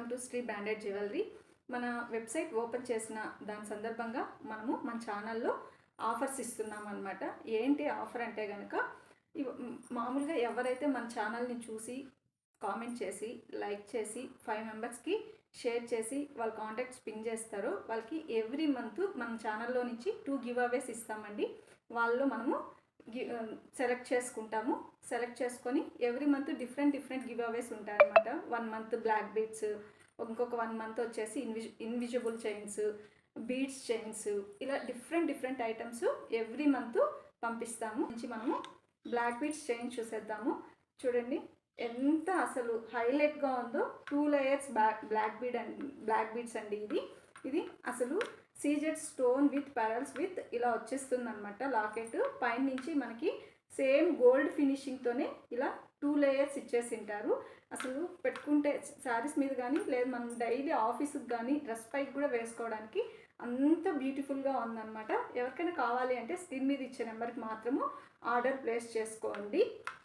Welcome to Shri branded jewellery. మన website open చేసిన దాని సందర్భంగా మనము మన ఛానల్లో ఆఫర్స్ ఇస్తున్నాం అనమాట. ఏంటి ఆఫర్ అంటే కనుక మామూలుగా ఎవరైతే మన ఛానల్ని చూసి కామెంట్ చేసి లైక్ చేసి 5 మెంబర్స్కి షేర్ చేసి వాళ్ళ కాంటాక్ట్స్ పింగ్ చేస్తారో వాళ్ళకి ఎవ్రీ మంత్ మన ఛానల్లో నుంచి 2 గివ్ అవేస్ ఇస్తామండి. వాళ్ళు మనము సెలెక్ట్ చేసుకుంటాము. సెలెక్ట్ చేసుకొని ఎవ్రీ మంత్ డిఫరెంట్ గివ్ అవేస్ ఉంటాయన్నమాట. 1 మంత్ బ్లాక్ బీడ్స్, ఇంకొక 1 మంత్ వచ్చేసి ఇన్విజిబుల్ చైన్స్, బీడ్స్ చైన్స్, ఇలా డిఫరెంట్ ఐటమ్స్ ఎవ్రీ మంత్ పంపిస్తాము. నుంచి మనము బ్లాక్ బీడ్స్ చైన్ చూసేద్దాము. చూడండి ఎంత అసలు హైలైట్గా ఉందో. 2 లేయర్స్ బ్లాక్ బీడ్స్ అండి. ఇది అసలు CZ stone with pearls with ఇలా వచ్చేస్తుంది అనమాట. లాకెట్ పైన నుంచి మనకి సేమ్ గోల్డ్ ఫినిషింగ్తోనే ఇలా 2 లేయర్స్ ఇచ్చేసింటారు. అసలు పెట్టుకుంటే శారీస్ మీద కానీ లేదు మనం డైలీ ఆఫీస్కి కానీ డ్రెస్ పైకి కూడా వేసుకోవడానికి అంత బ్యూటిఫుల్గా ఉందన్నమాట. ఎవరికైనా కావాలి అంటే స్క్రీన్ మీద ఇచ్చే నెంబర్కి మాత్రము ఆర్డర్ ప్లేస్ చేసుకోండి.